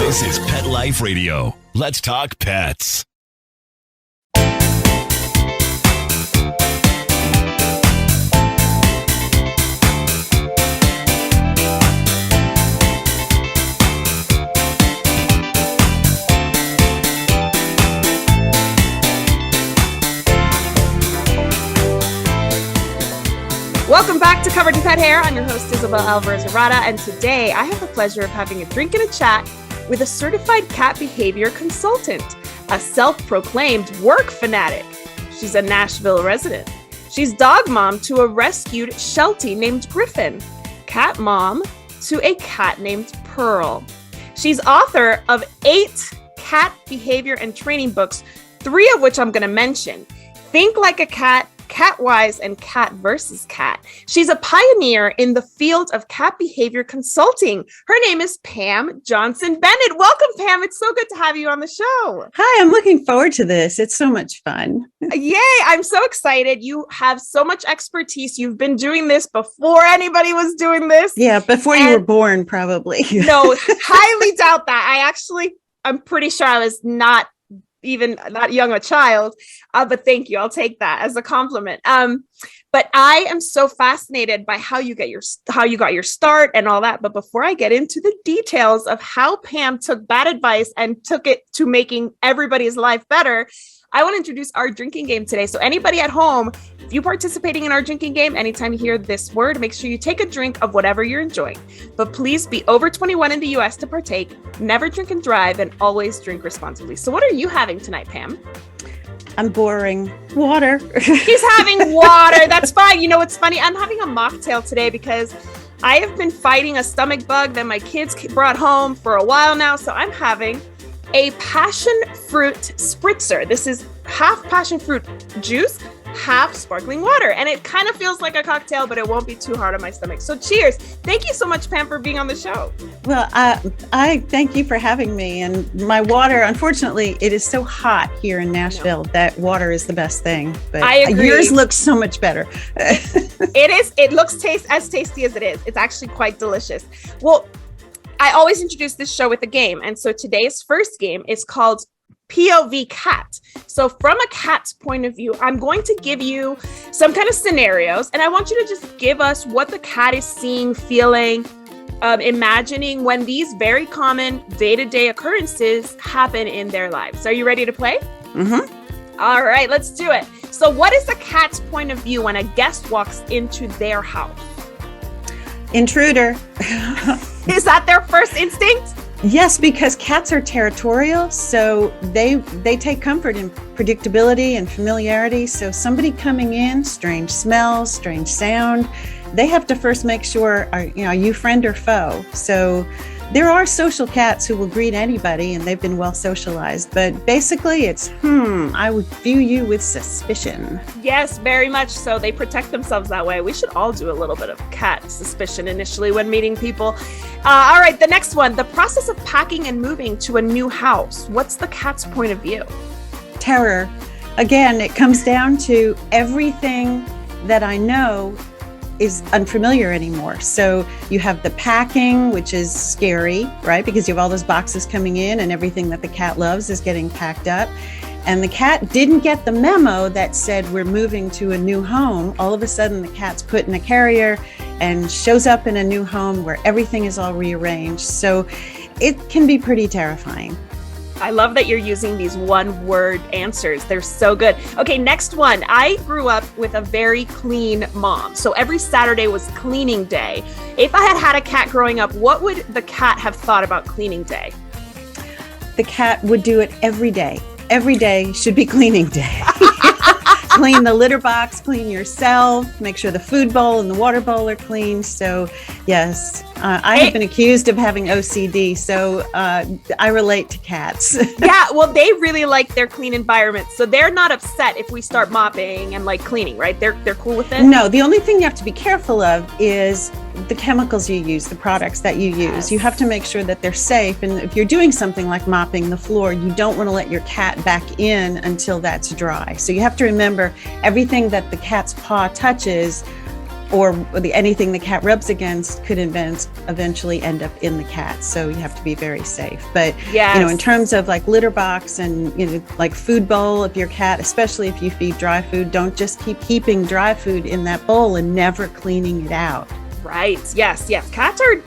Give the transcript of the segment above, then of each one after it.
This is Pet Life Radio. Let's talk pets. Welcome back to Covered in Pet Hair. I'm your host, Isabel Alvarez-Arata, and today I have the pleasure of having a drink and a chat with a certified cat behavior consultant, a self-proclaimed work fanatic. She's a Nashville resident. She's dog mom to a rescued Sheltie named Griffin, cat mom to a cat named Pearl. She's author of 8 cat behavior and training books, 3 of which I'm going to mention. Think Like a Cat, Catwise, and Cat versus Cat. She's a pioneer in the field of cat behavior consulting. Her name is Pam Johnson-Bennett. Welcome, Pam. It's so good to have you on the show. Hi, I'm looking forward to this. It's so much fun. Yay, I'm so excited. You have so much expertise. You've been doing this before anybody was doing this. Yeah, before you were born, probably. No, highly doubt that. I'm pretty sure I was not even that young a child, but thank you. I'll take that as a compliment. But I am so fascinated by how you got your start and all that. But before I get into the details of how Pam took bad advice and took it to making everybody's life better, I want to introduce our drinking game today. So anybody at home, if you're participating in our drinking game, anytime you hear this word, make sure you take a drink of whatever you're enjoying. But please be over 21 in the US to partake, never drink and drive, and always drink responsibly. So what are you having tonight, Pam? I'm boring. Water. He's having water. That's fine. You know what's funny? I'm having a mocktail today because I have been fighting a stomach bug that my kids brought home for a while now. So I'm having a passion fruit spritzer. This is half passion fruit juice, half sparkling water. And it kind of feels like a cocktail, but it won't be too hard on my stomach. So cheers. Thank you so much, Pam, for being on the show. Well, I thank you for having me. And my water, unfortunately, it is so hot here in Nashville that water is the best thing. But I agree. Yours looks so much better. It is. It looks as tasty as it is. It's actually quite delicious. Well, I always introduce this show with a game. And so today's first game is called POV Cat. So from a cat's point of view, I'm going to give you some kind of scenarios, and I want you to just give us what the cat is seeing, feeling, imagining when these very common day-to-day occurrences happen in their lives. Are you ready to play? Mm-hmm. All right, let's do it. So what is the cat's point of view when a guest walks into their house? Intruder. Is that their first instinct? Yes, because cats are territorial, so they take comfort in predictability and familiarity. So somebody coming in, strange smells, strange sound, they have to first make sure, are you friend or foe? So there are social cats who will greet anybody, and they've been well socialized. But basically, it's, I would view you with suspicion. Yes, very much so. They protect themselves that way. We should all do a little bit of cat suspicion initially when meeting people. All right, the next one, the process of packing and moving to a new house. What's the cat's point of view? Terror. Again, it comes down to everything that I know is unfamiliar anymore. So you have the packing, which is scary, right? Because you have all those boxes coming in and everything that the cat loves is getting packed up. And the cat didn't get the memo that said we're moving to a new home. All of a sudden the cat's put in a carrier and shows up in a new home where everything is all rearranged. So it can be pretty terrifying. I love that you're using these one-word answers. They're so good. Okay, next one. I grew up with a very clean mom. So every Saturday was cleaning day. If I had had a cat growing up, what would the cat have thought about cleaning day? The cat would do it every day. Every day should be cleaning day. Clean the litter box, clean yourself, make sure the food bowl and the water bowl are clean. So yes, I have been accused of having OCD, so I relate to cats. Yeah, well, they really like their clean environment, so they're not upset if we start mopping and like cleaning, right? They're cool with it? No, the only thing you have to be careful of is the chemicals you use, the products that you use. Yes. You have to make sure that they're safe. And if you're doing something like mopping the floor, you don't want to let your cat back in until that's dry. So you have to remember everything that the cat's paw touches or anything the cat rubs against could eventually end up in the cat. So you have to be very safe. But yes. In terms of like litter box and like food bowl of your cat, especially if you feed dry food, don't just keep heaping dry food in that bowl and never cleaning it out. Right. Yes. Cats are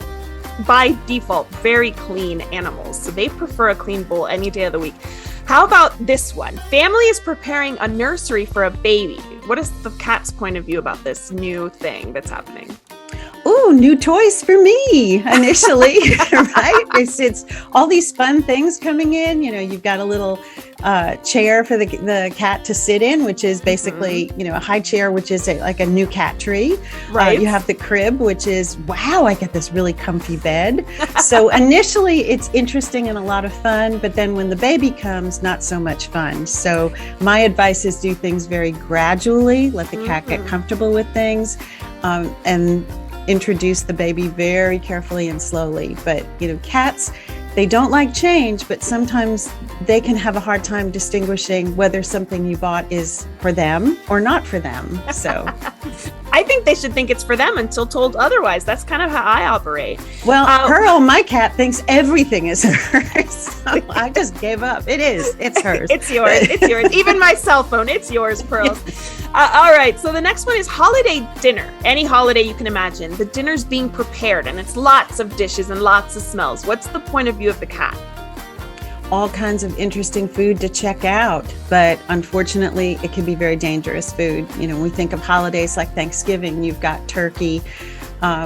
by default very clean animals, so they prefer a clean bowl any day of the week. How about this one? Family is preparing a nursery for a baby. What is the cat's point of view about this new thing that's happening? Ooh, new toys for me initially, right? It's all these fun things coming in. You've got a little chair for the cat to sit in, which is basically, a high chair, which is like a new cat tree. Right. You have the crib, which is, wow, I get this really comfy bed. So initially it's interesting and a lot of fun, but then when the baby comes, not so much fun. So my advice is do things very gradually, let the cat get comfortable with things, and introduce the baby very carefully and slowly. But cats, they don't like change, but sometimes they can have a hard time distinguishing whether something you bought is for them or not for them. So I think they should think it's for them until told otherwise. That's kind of how I operate. Well, Pearl, my cat, thinks everything is hers. So I just gave up. It's hers. It's yours. Even my cell phone, it's yours, Pearl. All right, so the next one is holiday dinner. Any holiday you can imagine. The dinner's being prepared and it's lots of dishes and lots of smells. What's the point of view of the cat? All kinds of interesting food to check out, but unfortunately it can be very dangerous food. When we think of holidays like Thanksgiving, you've got turkey,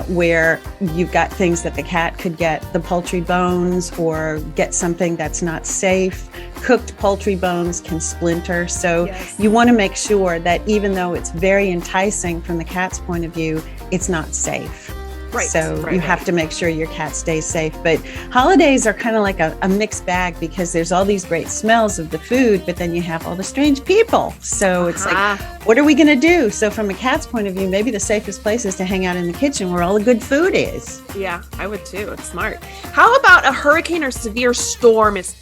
where you've got things that the cat could get, the poultry bones, or get something that's not safe. Cooked poultry bones can splinter. So you want to make sure that even though it's very enticing from the cat's point of view, it's not safe. Right. So you have to make sure your cat stays safe. But holidays are kind of like a mixed bag because there's all these great smells of the food, but then you have all the strange people. So it's like, what are we going to do? So from a cat's point of view, maybe the safest place is to hang out in the kitchen where all the good food is. Yeah, I would too. It's smart. How about a hurricane or severe storm is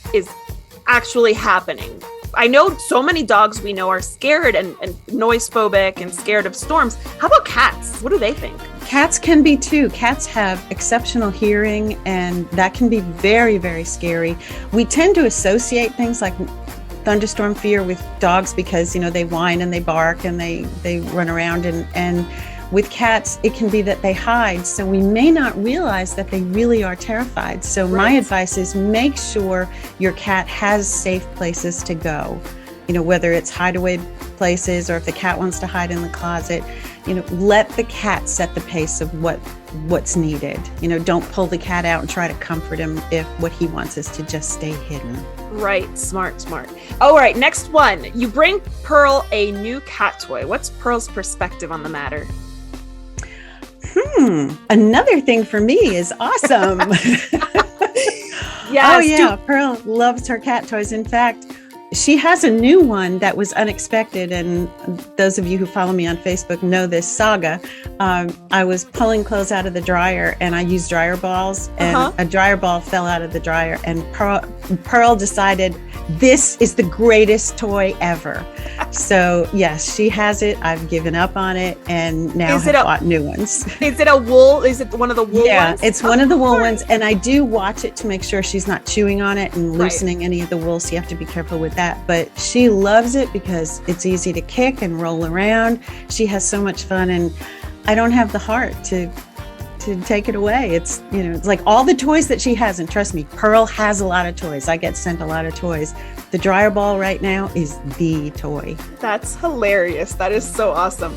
actually happening? I know so many dogs we know are scared and noise phobic and scared of storms. How about cats? What do they think? Cats can be too. Cats have exceptional hearing, and that can be very, very scary. We tend to associate things like thunderstorm fear with dogs because, they whine and they bark and they run around, and with cats, it can be that they hide. So we may not realize that they really are terrified. So my advice is make sure your cat has safe places to go. Whether it's hideaway places or if the cat wants to hide in the closet, let the cat set the pace of what's needed. Don't pull the cat out and try to comfort him if what he wants is to just stay hidden. Right. Smart. All right. Next one. You bring Pearl a new cat toy. What's Pearl's perspective on the matter? Another thing for me is awesome. Yes. Oh yeah. Pearl loves her cat toys. In fact, she has a new one that was unexpected, and those of you who follow me on Facebook know this saga. I was pulling clothes out of the dryer, and I used dryer balls, and a dryer ball fell out of the dryer, and Pearl decided this is the greatest toy ever. So yes, she has it. I've given up on it, and now have bought new ones. Is it a wool? Is it one of the wool ones? Yeah, it's one of the wool ones, and I do watch it to make sure she's not chewing on it and loosening any of the wool, so you have to be careful with that. But she loves it because it's easy to kick and roll around. She has so much fun, and I don't have the heart to take it away. It's it's like all the toys that she has, and trust me, Pearl has a lot of toys. I get sent a lot of toys. The dryer ball right now is the toy. That's hilarious. That is so awesome.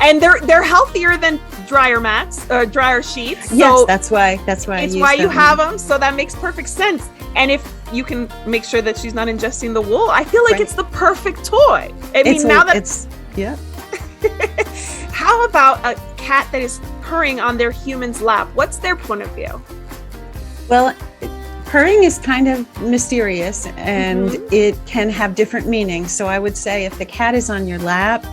And they're healthier than dryer mats, dryer sheets. Yes, that's why. It's why you have them. So that makes perfect sense. And if you can make sure that she's not ingesting the wool, I feel like it's the perfect toy. How about a cat that is purring on their human's lap? What's their point of view? Well, purring is kind of mysterious, and it can have different meanings. So I would say if the cat is on your lap,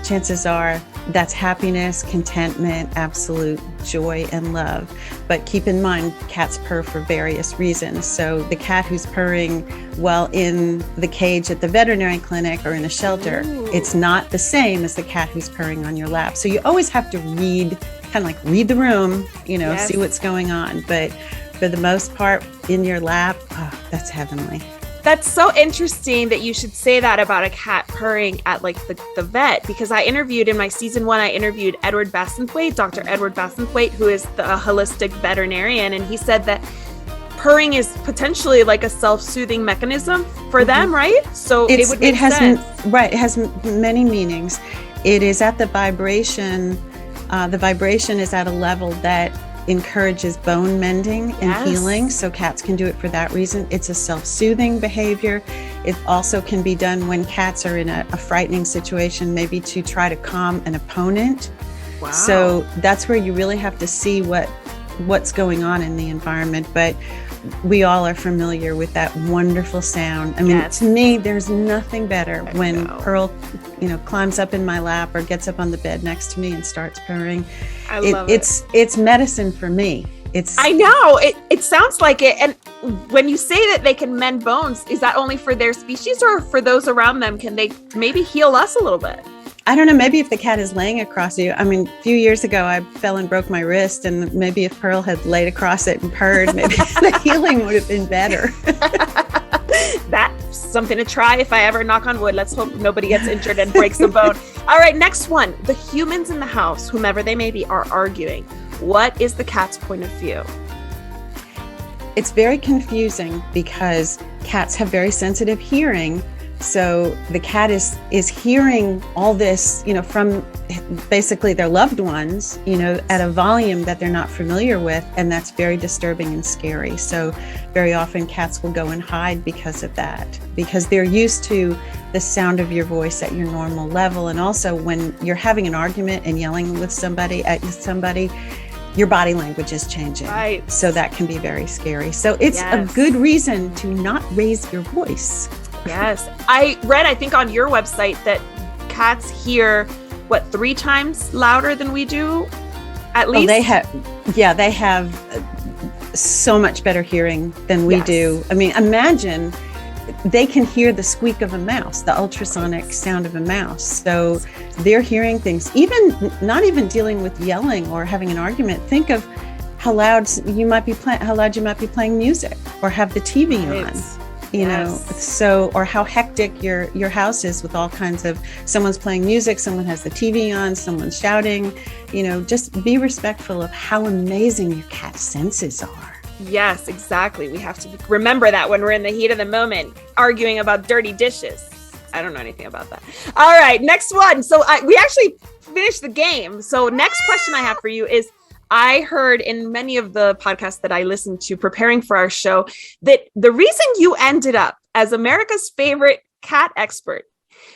chances are that's happiness, contentment, absolute joy and love. But keep in mind, cats purr for various reasons. So the cat who's purring while in the cage at the veterinary clinic or in a shelter, it's not the same as the cat who's purring on your lap. So you always have to read, kind of like read the room, see what's going on. But for the most part, in your lap, that's heavenly. That's so interesting that you should say that about a cat purring at like the vet, because I interviewed in my season 1, I interviewed Edward Bassenthwaite, Dr. Edward Bassenthwaite, who is a holistic veterinarian. And he said that purring is potentially like a self-soothing mechanism for them, right? So it would make sense. Right. It has many meanings. It is at the vibration. The vibration is at a level that encourages bone mending and healing. So cats can do it for that reason. It's a self-soothing behavior. It also can be done when cats are in a frightening situation, maybe to try to calm an opponent. Wow. So that's where you really have to see what's going on in the environment. But we all are familiar with that wonderful sound. I mean, to me, there's nothing better when Pearl, climbs up in my lap or gets up on the bed next to me and starts purring. I love it. It's medicine for me. I know it sounds like it. And when you say that they can mend bones, is that only for their species or for those around them? Can they maybe heal us a little bit? I don't know. Maybe if the cat is laying across you. I mean, a few years ago, I fell and broke my wrist, and maybe if Pearl had laid across it and purred, maybe the healing would have been better. That's something to try if I ever knock on wood. Let's hope nobody gets injured and breaks a bone. All right, next one. The humans in the house, whomever they may be, are arguing. What is the cat's point of view? It's very confusing because cats have very sensitive hearing. So the cat is hearing all this, from basically their loved ones, at a volume that they're not familiar with. And that's very disturbing and scary. So very often cats will go and hide because of that, because they're used to the sound of your voice at your normal level. And also when you're having an argument and yelling with somebody, your body language is changing. Right. So that can be very scary. So it's a good reason to not raise your voice. Yes. I read, I think on your website, that cats hear, 3 times louder than we do, at least? They have so much better hearing than we do. I mean, imagine they can hear the squeak of a mouse, the ultrasonic sound of a mouse. So they're hearing things, not even dealing with yelling or having an argument. Think of how loud you might be playing music or have the TV on. Or how hectic your house is with all kinds of, someone's playing music, someone has the TV on, someone's shouting, just be respectful of how amazing your cat's senses are. Yes, exactly. We have to remember that when we're in the heat of the moment, arguing about dirty dishes. I don't know anything about that. All right, next one. So we actually finished the game. So next question I have for you is, I heard in many of the podcasts that I listened to preparing for our show that the reason you ended up as America's favorite cat expert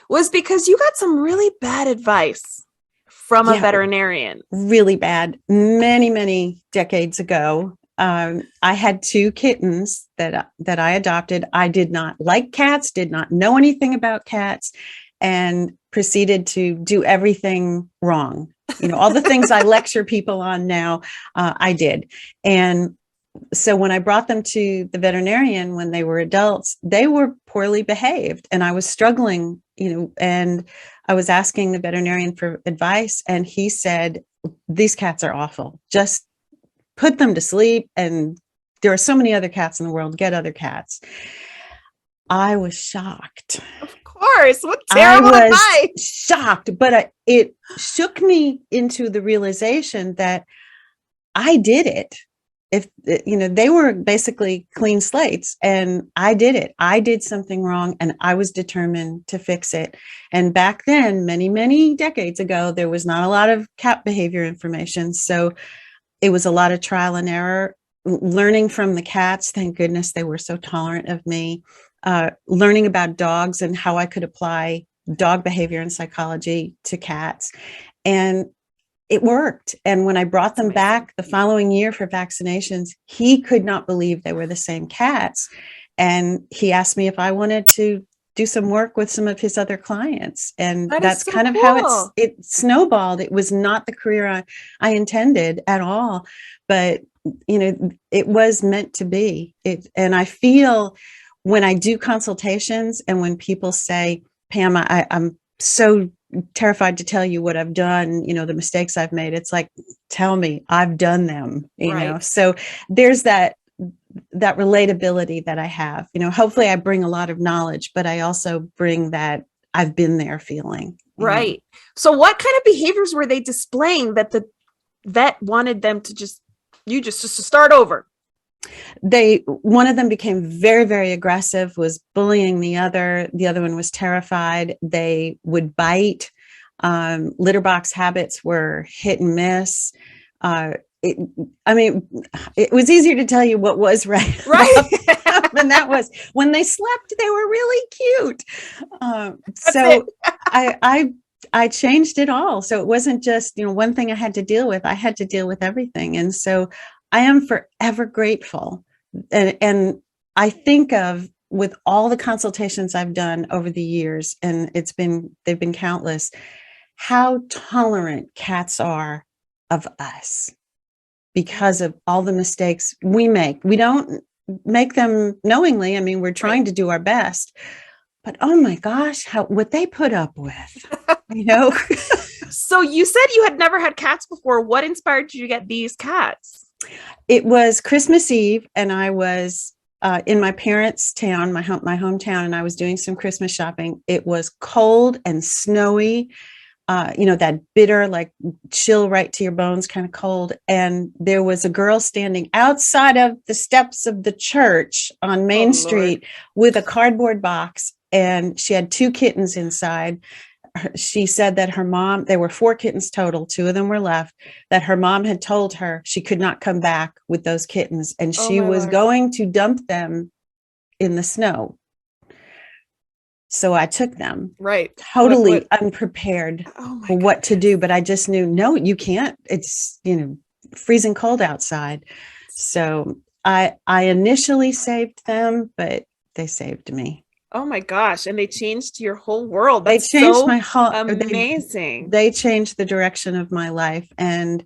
was because you got some really bad advice from a veterinarian. Really bad. Many, many decades ago. I had 2 kittens that I adopted. I did not like cats, did not know anything about cats, and proceeded to do everything wrong. All the things I lecture people on now, I did. And so when I brought them to the veterinarian when they were adults, they were poorly behaved. And I was struggling, and I was asking the veterinarian for advice. And he said, these cats are awful. Just put them to sleep. And there are so many other cats in the world. Get other cats. I was shocked. Of course. What terrible advice. I was shocked, but it shook me into the realization that I did it. If they were basically clean slates, and I did it. I did something wrong, and I was determined to fix it. And back then, many, many decades ago, there was not a lot of cat behavior information. So it was a lot of trial and error, learning from the cats. Thank goodness they were so tolerant of me. Learning about dogs and how I could apply dog behavior and psychology to cats. And it worked. And when I brought them back the following year for vaccinations, he could not believe they were the same cats. And he asked me if I wanted to do some work with some of his other clients. And That is that's so kind of cool. how it snowballed. It was not the career I intended at all, but it was meant to be. And I feel when I do consultations and when people say, Pam, I'm so terrified to tell you what I've done, the mistakes I've made. It's like, tell me, I've done them, Right. So there's that relatability that I have, hopefully I bring a lot of knowledge, but I also bring that I've been there feeling. Right. So what kind of behaviors were they displaying that the vet wanted them to just to start over? One of them became very, very aggressive, was bullying the other. The other one was terrified. They would bite. Litter box habits were hit and miss. It was easier to tell you what was right. And that was when they slept, they were really cute. So I changed it all. So it wasn't just, one thing I had to deal with. I had to deal with everything. And so I am forever grateful. And I think of, with all the consultations I've done over the years, and they've been countless, how tolerant cats are of us because of all the mistakes we make. We don't make them knowingly. I mean, we're trying to do our best, but oh my gosh, what they put up with, So you said you had never had cats before. What inspired you to get these cats? It was Christmas Eve, and I was in my parents' town, my hometown, and I was doing some Christmas shopping. It was cold and snowy, that bitter, like chill right to your bones kind of cold. And there was a girl standing outside of the steps of the church on Main Street with a cardboard box, and she had 2 kittens inside. She said that her mom, there were 4 kittens total, 2 of them were left, that her mom had told her she could not come back with those kittens, and she was going to dump them in the snow. So I took them, totally unprepared for what to do, but I just knew, no, you can't. It's, freezing cold outside. So I initially saved them, but they saved me. Oh my gosh. And they changed your whole world. They changed my whole, amazing. They changed the direction of my life. And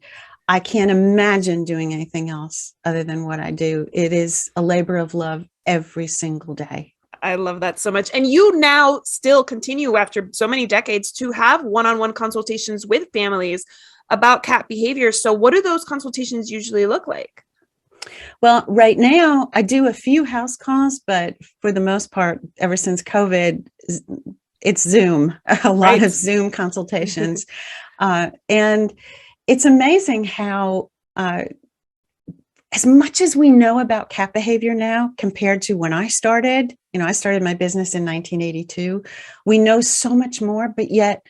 I can't imagine doing anything else other than what I do. It is a labor of love every single day. I love that so much. And you now still continue, after so many decades, to have one-on-one consultations with families about cat behavior. So what do those consultations usually look like? Well, right now I do a few house calls, but for the most part, ever since COVID, it's Zoom, a lot of Zoom consultations. And it's amazing how, as much as we know about cat behavior now compared to when I started, I started my business in 1982, we know so much more, but yet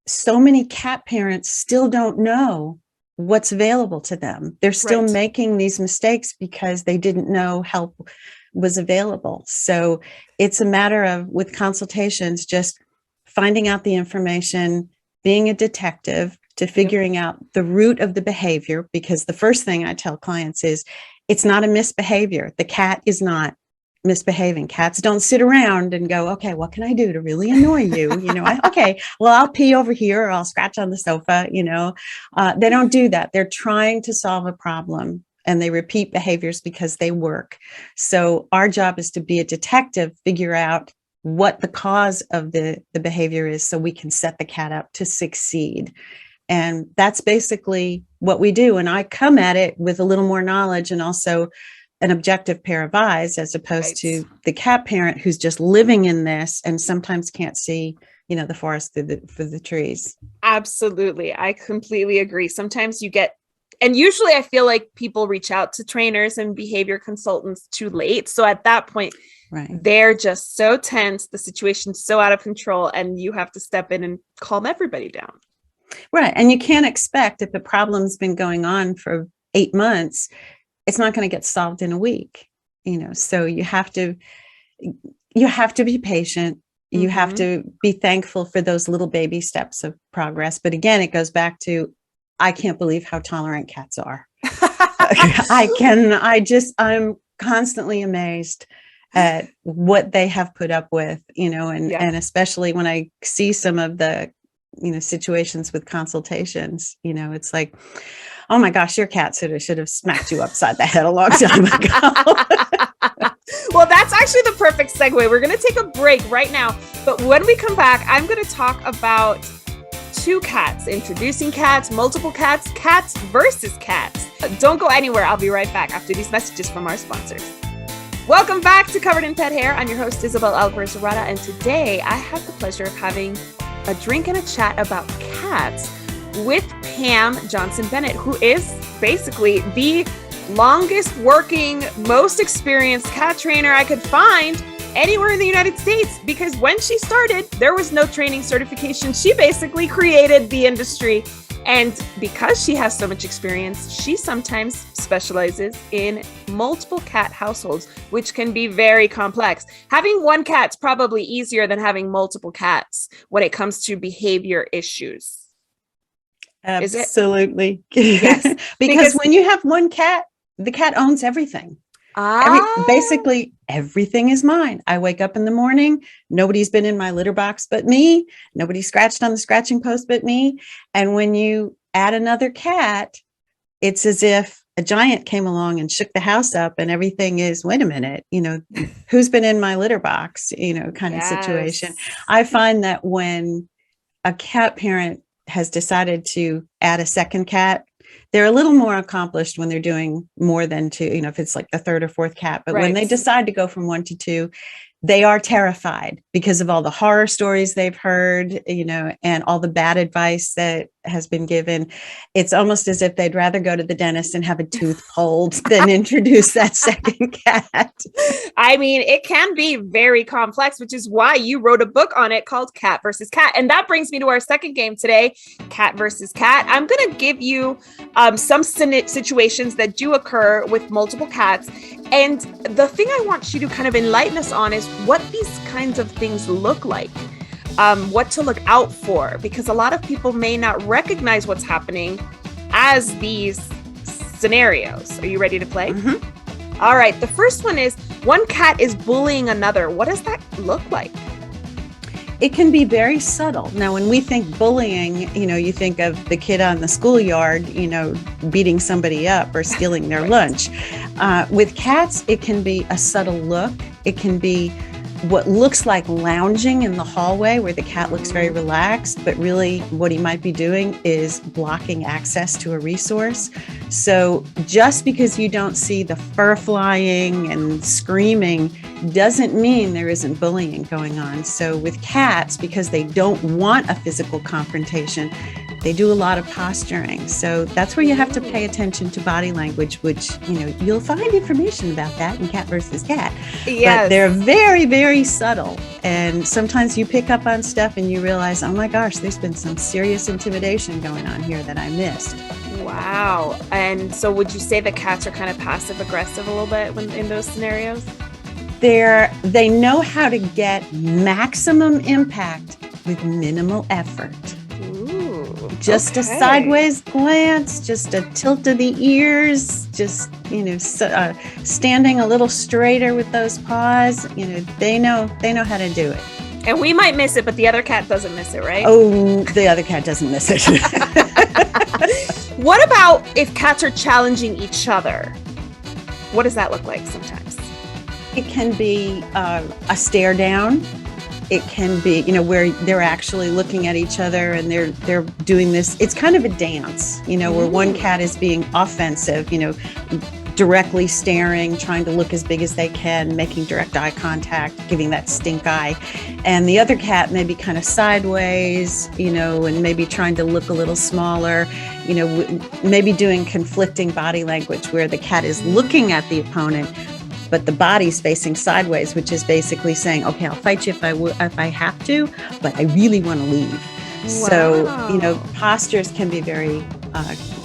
so many cat parents still don't know what's available to them. They're still making these mistakes because they didn't know help was available. So it's a matter of, with consultations, just finding out the information, being a detective to figuring out the root of the behavior, because the first thing I tell clients is it's not a misbehavior. The cat is not misbehaving. Cats don't sit around and go, okay, what can I do to really annoy you? Okay, well, I'll pee over here, or I'll scratch on the sofa. They don't do that. They're trying to solve a problem, and they repeat behaviors because they work. So our job is to be a detective, figure out what the cause of the behavior is, so we can set the cat up to succeed. And that's basically what we do. And I come at it with a little more knowledge and also an objective pair of eyes, as opposed to the cat parent who's just living in this and sometimes can't see, the forest through the trees. Absolutely. I completely agree. Sometimes and usually I feel like people reach out to trainers and behavior consultants too late. So at that point, they're just so tense, the situation's so out of control, and you have to step in and calm everybody down. Right. And you can't expect, if the problem's been going on for 8 months, it's not going to get solved in a week, so you have to be patient. You have to be thankful for those little baby steps of progress. But again, it goes back to, I can't believe how tolerant cats are. I'm constantly amazed at what they have put up with, and especially when I see some of the, situations with consultations, it's like, oh my gosh, your cat should have smacked you upside the head a long time ago. Well, that's actually the perfect segue. We're going to take a break right now. But when we come back, I'm going to talk about two cats, introducing cats, multiple cats, cats versus cats. Don't go anywhere. I'll be right back after these messages from our sponsors. Welcome back to Covered in Pet Hair. I'm your host, Isabel Alvarez-Arata, and today I have the pleasure of having a drink and a chat about cats with Pam Johnson-Bennett, who is basically the longest working, most experienced cat trainer I could find anywhere in the United States, because when she started, there was no training certification. She basically created the industry. And because she has so much experience, she sometimes specializes in multiple cat households, which can be very complex. Having one cat's probably easier than having multiple cats when it comes to behavior issues. Absolutely. Yes. because when you have one cat, the cat owns everything. Basically, everything is mine. I wake up in the morning. Nobody's been in my litter box but me. Nobody scratched on the scratching post but me. And when you add another cat, it's as if a giant came along and shook the house up and everything is, wait a minute, who's been in my litter box, kind of situation. I find that when a cat parent has decided to add a second cat, they're a little more accomplished when they're doing more than two, if it's like the third or fourth cat. But when they decide to go from 1 to 2, they are terrified because of all the horror stories they've heard, and all the bad advice that has been given. It's almost as if they'd rather go to the dentist and have a tooth pulled than introduce that second cat. I mean, it can be very complex, which is why you wrote a book on it called Cat versus Cat. And that brings me to our second game today, Cat versus Cat. I'm going to give you some situations that do occur with multiple cats. And the thing I want you to kind of enlighten us on is what these kinds of things look like, what to look out for, because a lot of people may not recognize what's happening as these scenarios. Are you ready to play? Mm-hmm. All right. The first one is one cat is bullying another. What does that look like? It can be very subtle. Now, when we think bullying, you think of the kid on the schoolyard, beating somebody up or stealing their lunch. With cats, it can be a subtle look. It can be what looks like lounging in the hallway where the cat looks very relaxed, but really what he might be doing is blocking access to a resource. So just because you don't see the fur flying and screaming doesn't mean there isn't bullying going on. So with cats, because they don't want a physical confrontation, they do a lot of posturing. So that's where you have to pay attention to body language, which, you'll find information about that in Cat versus Cat. Yes. But they're very, very subtle. And sometimes you pick up on stuff and you realize, oh my gosh, there's been some serious intimidation going on here that I missed. Wow. And so would you say that cats are kind of passive aggressive a little bit in those scenarios? They know how to get maximum impact with minimal effort. Just a sideways glance, just a tilt of the ears, just, standing a little straighter with those paws. They know how to do it. And we might miss it, but the other cat doesn't miss it, right? Oh, the other cat doesn't miss it. What about if cats are challenging each other? What does that look like sometimes? It can be a stare down. It can be, where they're actually looking at each other and they're doing this. It's kind of a dance, where one cat is being offensive, directly staring, trying to look as big as they can, making direct eye contact, giving that stink eye. And the other cat may be kind of sideways, and maybe trying to look a little smaller, maybe doing conflicting body language where the cat is looking at the opponent, but the body's facing sideways, which is basically saying, okay, I'll fight you if I have to, but I really want to leave. Wow. So, postures can be very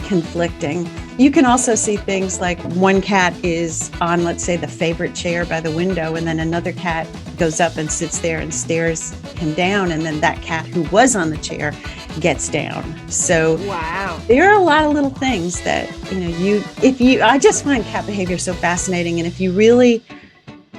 conflicting. You can also see things like one cat is on, let's say, the favorite chair by the window, and then another cat goes up and sits there and stares him down, and then that cat who was on the chair gets down. So wow, there are a lot of little things that, I just find cat behavior so fascinating. And if you really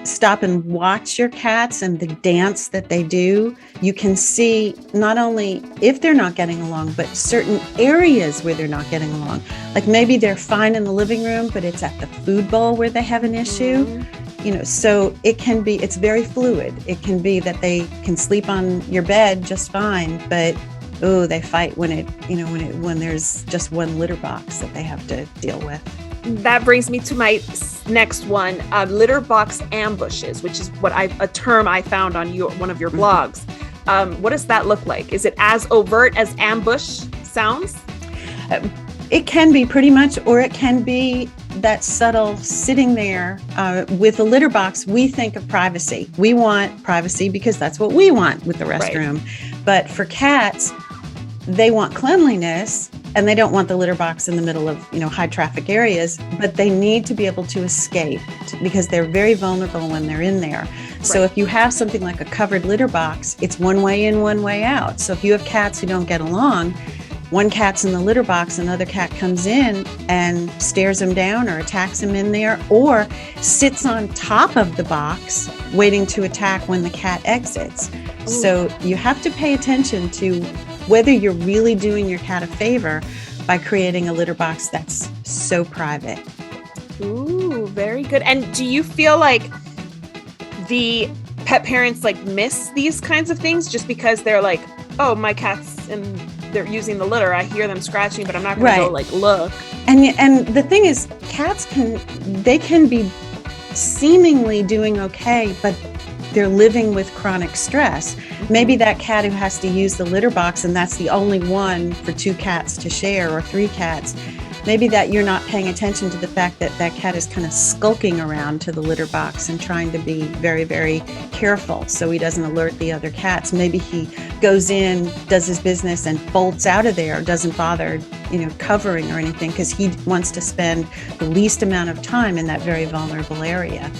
stop and watch your cats and the dance that they do, you can see not only if they're not getting along, but certain areas where they're not getting along. Like maybe they're fine in the living room, but it's at the food bowl where they have an issue. So it's very fluid. It can be that they can sleep on your bed just fine, but they fight when there's just one litter box that they have to deal with. That brings me to my next one, litter box ambushes, which is a term I found on one of your blogs. What does that look like? Is it as overt as ambush sounds? It can be pretty much, or it can be that subtle sitting there. With a litter box, we think of privacy. We want privacy because that's what we want with the restroom. Right. But for cats, they want cleanliness, and they don't want the litter box in the middle of, high traffic areas, but they need to be able to escape because they're very vulnerable when they're in there. Right. So if you have something like a covered litter box, it's one way in, one way out. So if you have cats who don't get along, one cat's in the litter box, another cat comes in and stares him down or attacks him in there, or sits on top of the box waiting to attack when the cat exits. Ooh. So you have to pay attention to whether you're really doing your cat a favor by creating a litter box that's so private. Ooh, very good. And do you feel like the pet parents miss these kinds of things just because they're like, oh, my cat's and they're using the litter, I hear them scratching, but I'm not going to go look. And the thing is, cats can be seemingly doing okay, but they're living with chronic stress. Maybe that cat who has to use the litter box, and that's the only one for 2 cats to share or 3 cats, maybe that you're not paying attention to the fact that that cat is kind of skulking around to the litter box and trying to be very, very careful so he doesn't alert the other cats. Maybe he goes in, does his business, and bolts out of there, doesn't bother, covering or anything, because he wants to spend the least amount of time in that very vulnerable area.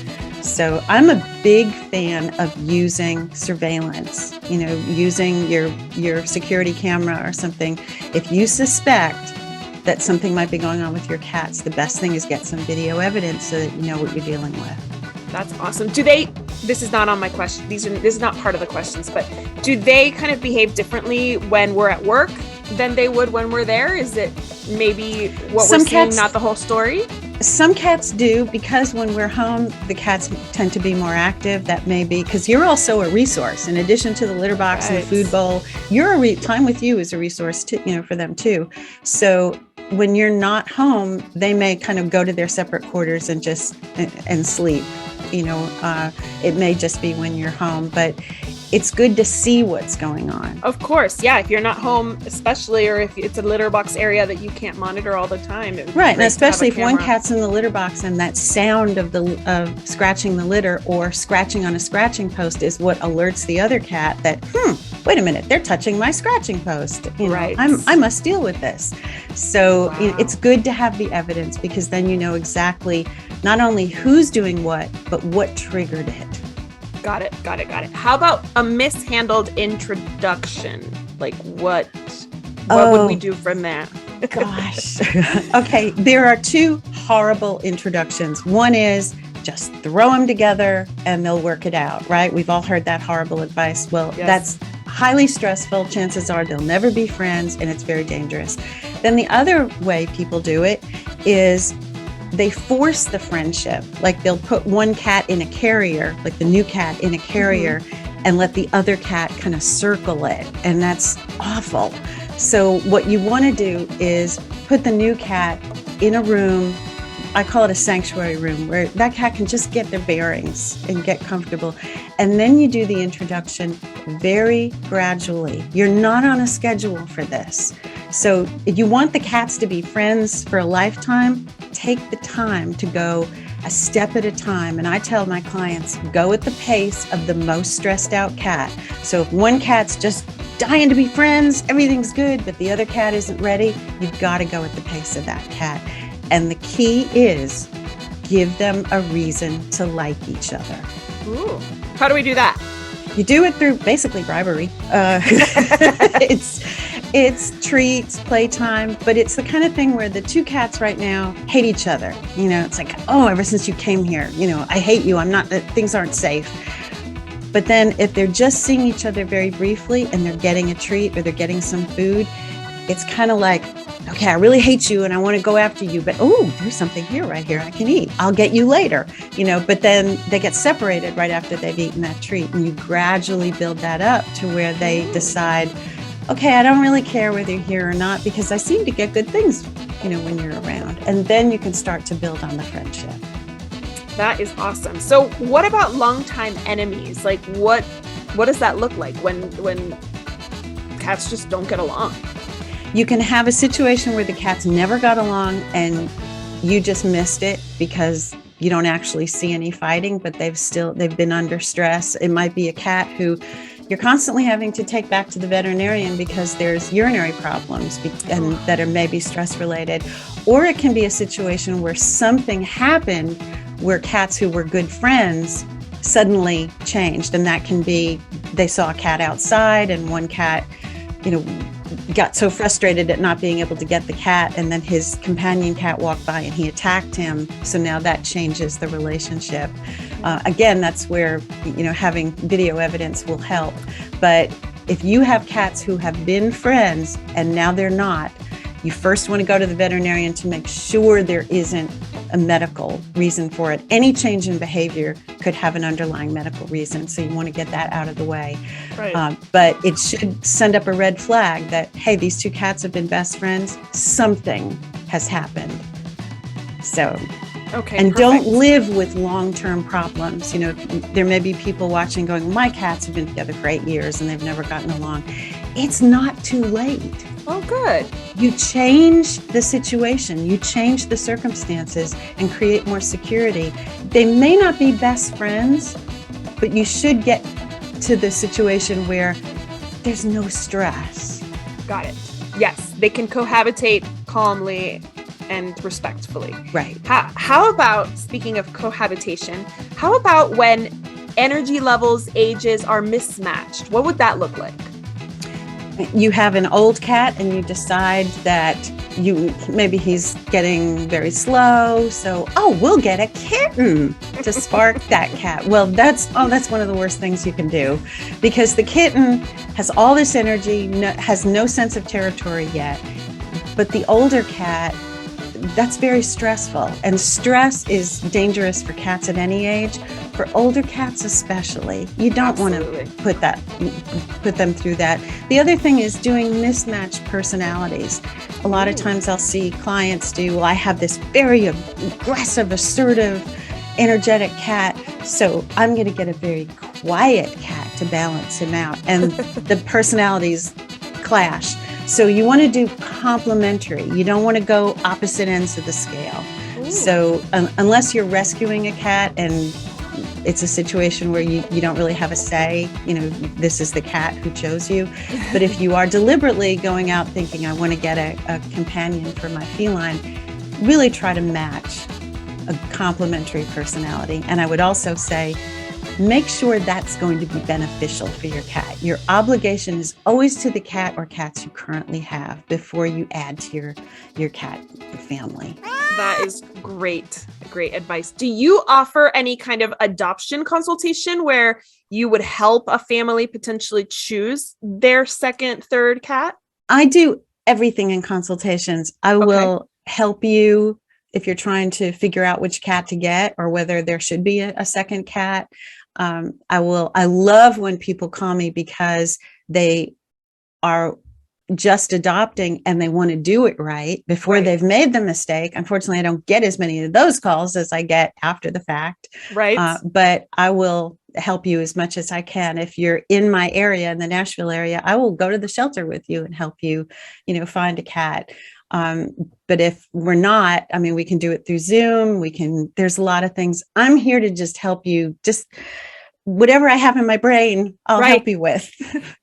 So I'm a big fan of using surveillance, using your security camera or something. If you suspect that something might be going on with your cats, the best thing is get some video evidence so that you know what you're dealing with. That's awesome. This is not on my question. This is not part of the questions, but do they kind of behave differently when we're at work than they would when we're there? Is it maybe what we're seeing, not the whole story? Some cats do, because when we're home, the cats tend to be more active. That may be because you're also a resource. In addition to the litter box and the food bowl, time with you is a resource too, for them too. So when you're not home, they may kind of go to their separate quarters and sleep. It may just be when you're home, but it's good to see what's going on. Of course. Yeah. If you're not home, especially, or if it's a litter box area that you can't monitor all the time. Right. And especially if one cat's in the litter box and that sound of scratching the litter or scratching on a scratching post is what alerts the other cat that, wait a minute, they're touching my scratching post. Right. I must deal with this. So it's good to have the evidence, because then you know exactly not only who's doing what, but what triggered it. Got it. How about a mishandled introduction? What would we do from that? Gosh. Okay, there are 2 horrible introductions. One is just throw them together and they'll work it out, right? We've all heard that horrible advice. Well, That's highly stressful. Chances are they'll never be friends, and it's very dangerous. Then the other way people do it is they force the friendship. They'll put one cat in a carrier, like the new cat in a carrier, and let the other cat kind of circle it. And that's awful. So what you want to do is put the new cat in a room. I call it a sanctuary room, where that cat can just get their bearings and get comfortable. And then you do the introduction very gradually. You're not on a schedule for this. So if you want the cats to be friends for a lifetime, take the time to go a step at a time. And I tell my clients, go at the pace of the most stressed out cat. So if one cat's just dying to be friends, everything's good, but the other cat isn't ready, you've got to go at the pace of that cat. And the key is give them a reason to like each other. Ooh. How do we do that? You do it through basically bribery. It's treats, playtime, but it's the kind of thing where the two cats right now hate each other. It's like, oh, ever since you came here, I hate you. Things aren't safe. But then if they're just seeing each other very briefly and they're getting a treat or they're getting some food, it's kind of like, okay, I really hate you and I want to go after you, but oh, there's something right here I can eat. I'll get you later, but then they get separated right after they've eaten that treat. And you gradually build that up to where they decide, okay, I don't really care whether you're here or not because I seem to get good things, when you're around. And then you can start to build on the friendship. That is awesome. So what about longtime enemies? Like what does that look like when cats just don't get along? You can have a situation where the cats never got along and you just missed it because you don't actually see any fighting, but they've been under stress. It might be a cat who you're constantly having to take back to the veterinarian because there's urinary problems and that are maybe stress related. Or it can be a situation where something happened where cats who were good friends suddenly changed. And that can be, they saw a cat outside and one cat, got so frustrated at not being able to get the cat, and then his companion cat walked by and he attacked him. So now that changes the relationship. Again, that's where, having video evidence will help. But if you have cats who have been friends and now they're not, you first want to go to the veterinarian to make sure there isn't a medical reason for it. Any change in behavior could have an underlying medical reason, so you want to get that out of the way. Right. But it should send up a red flag that, hey, these two cats have been best friends. Something has happened. So, okay, and perfect. Don't live with long-term problems. There may be people watching going, my cats have been together for 8 years and they've never gotten along. It's not too late. Oh, good. You change the situation, you change the circumstances and create more security. They may not be best friends, but you should get to the situation where there's no stress. Got it. Yes, they can cohabitate calmly and respectfully. Right. How about, speaking of cohabitation, how about when energy levels, ages are mismatched? What would that look like? You have an old cat and you decide that maybe he's getting very slow, so we'll get a kitten to spark that cat. Well, that's one of the worst things you can do, because the kitten has all this energy, has no sense of territory yet, but the older cat, that's very stressful, and stress is dangerous for cats at any age. For older cats especially, you don't want to put them through that. The other thing is doing mismatched personalities. A lot of times I'll see clients I have this very aggressive, assertive, energetic cat, so I'm going to get a very quiet cat to balance him out, and the personalities clash. So you want to do complementary. You don't want to go opposite ends of the scale. Ooh. So unless you're rescuing a cat and it's a situation where you don't really have a say, this is the cat who chose you. But if you are deliberately going out thinking, I want to get a companion for my feline, really try to match a complementary personality. And I would also say, make sure that's going to be beneficial for your cat. Your obligation is always to the cat or cats you currently have before you add to your cat family. That is great advice. Do you offer any kind of adoption consultation where you would help a family potentially choose their second, third cat? I do everything in consultations. I will help you if you're trying to figure out which cat to get or whether there should be a second cat. I love when people call me because they are just adopting and they want to do it right before they've made the mistake. Unfortunately, I don't get as many of those calls as I get after the fact. Right. But I will help you as much as I can. If you're in my area, in the Nashville area, I will go to the shelter with you and help you, find a cat. But if we're not, we can do it through Zoom. There's a lot of things. I'm here to just help you. Just whatever I have in my brain, I'll help you with.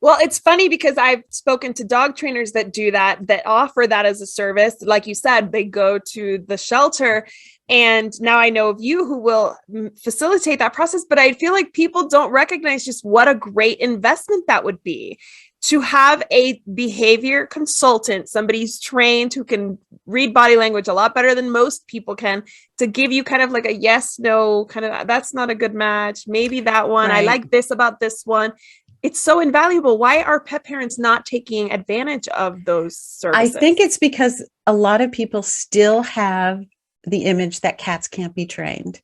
Well, it's funny because I've spoken to dog trainers that do that offer that as a service. Like you said, they go to the shelter. And now I know of you who will facilitate that process, but I feel like people don't recognize just what a great investment that would be to have a behavior consultant, somebody who's trained, who can read body language a lot better than most people can, to give you kind of like a yes, no, kind of, that's not a good match. Maybe that one, I like this about this one. It's so invaluable. Why are pet parents not taking advantage of those services? I think it's because a lot of people still have the image that cats can't be trained.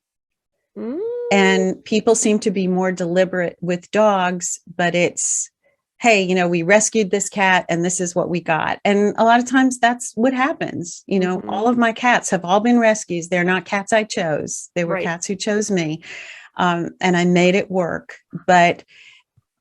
And people seem to be more deliberate with dogs, but it's, hey, we rescued this cat and this is what we got. And a lot of times that's what happens. All of my cats have all been rescues. They're not cats I chose. They were cats who chose me. And I made it work. But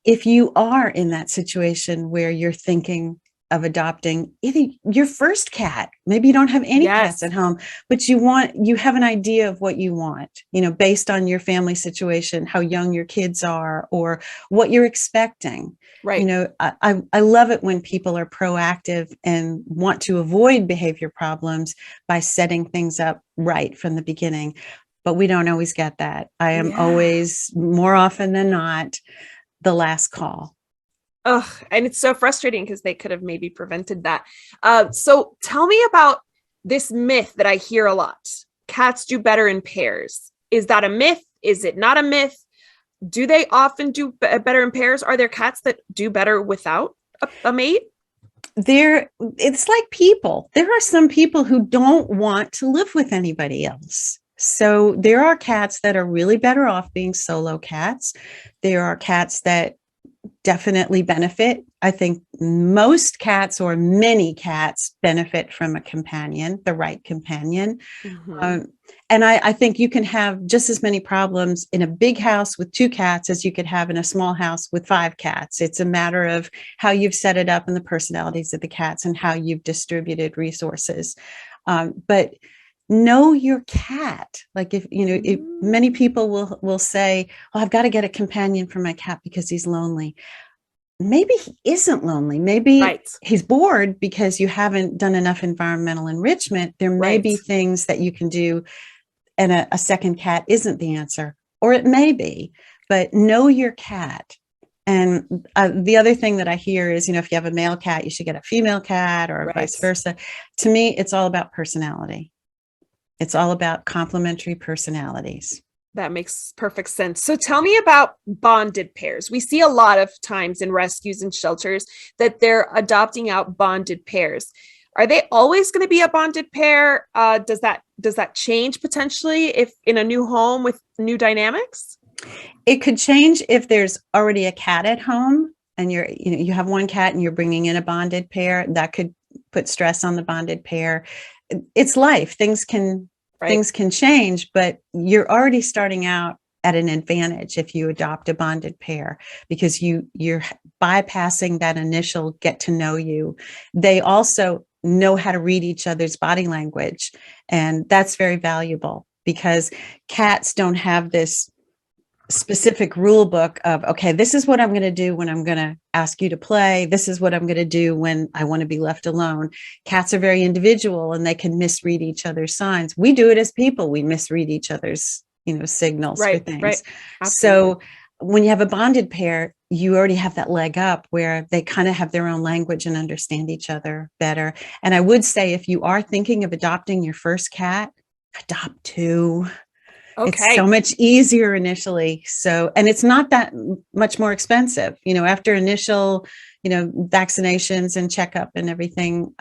if you are in that situation where you're thinking of adopting either your first cat, maybe you don't have any cats at home, but you have an idea of what you want, based on your family situation, how young your kids are, or what you're expecting. Right. I love it when people are proactive and want to avoid behavior problems by setting things up right from the beginning. But we don't always get that. I am always, more often than not, the last call. Ugh, and it's so frustrating because they could have maybe prevented that. So tell me about this myth that I hear a lot. Cats do better in pairs. Is that a myth? Is it not a myth? Do they often do better in pairs? Are there cats that do better without a mate? It's like people. There are some people who don't want to live with anybody else. So there are cats that are really better off being solo cats. There are cats that definitely benefit. I think most cats, or many cats, benefit from a companion, the right companion. And I think you can have just as many problems in a big house with 2 cats as you could have in a small house with 5 cats. It's a matter of how you've set it up and the personalities of the cats and how you've distributed resources. But know your cat. Like if many people will say, "Oh, I've got to get a companion for my cat because he's lonely." Maybe he isn't lonely. Maybe he's bored because you haven't done enough environmental enrichment. There may be things that you can do, and a second cat isn't the answer, or it may be. But know your cat. And the other thing that I hear is, if you have a male cat, you should get a female cat, or vice versa. To me, it's all about personality. It's all about complementary personalities. That makes perfect sense. So tell me about bonded pairs. We see a lot of times in rescues and shelters that they're adopting out bonded pairs. Are they always going to be a bonded pair? Does that change potentially if in a new home with new dynamics? It could change if there's already a cat at home and you have one cat and you're bringing in a bonded pair. That could put stress on the bonded pair. It's life. Things can change, but you're already starting out at an advantage if you adopt a bonded pair, because you're bypassing that initial get to know you. They also know how to read each other's body language, and that's very valuable because cats don't have this specific rule book of, okay, this is what I'm going to do when I'm going to ask you to play. This is what I'm going to do when I want to be left alone. Cats are very individual and they can misread each other's signs. We do it as people. We misread each other's, signals for things. So when you have a bonded pair, you already have that leg up where they kind of have their own language and understand each other better. And I would say, if you are thinking of adopting your first cat, adopt 2. Okay. It's so much easier initially. So, and it's not that much more expensive, after initial, vaccinations and checkup and everything.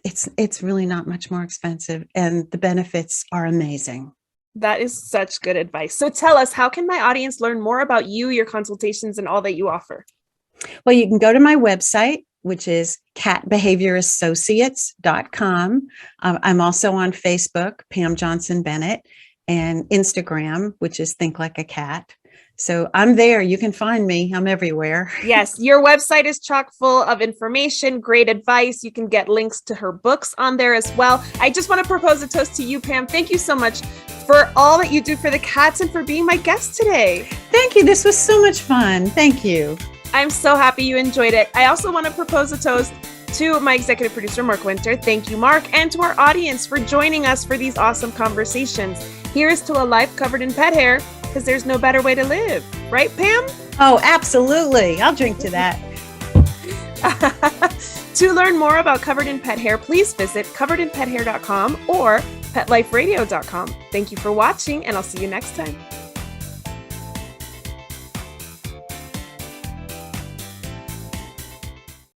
It's really not much more expensive, and the benefits are amazing. That is such good advice. So tell us, how can my audience learn more about you, your consultations, and all that you offer? Well, you can go to my website, which is catbehaviораssociates.com. I'm also on Facebook, Pam Johnson-Bennett, and Instagram, which is Think Like a Cat. So I'm there. You can find me. I'm everywhere. Yes. Your website is chock full of information, great advice. You can get links to her books on there as well. I just want to propose a toast to you, Pam. Thank you so much for all that you do for the cats and for being my guest today. Thank you. This was so much fun. Thank you. I'm so happy you enjoyed it. I also want to propose a toast to my executive producer, Mark Winter. Thank you, Mark. And to our audience for joining us for these awesome conversations. Here's to a life covered in pet hair, because there's no better way to live. Right, Pam? Oh, absolutely. I'll drink to that. To learn more about Covered in Pet Hair, please visit coveredinpethair.com or petliferadio.com. Thank you for watching, and I'll see you next time.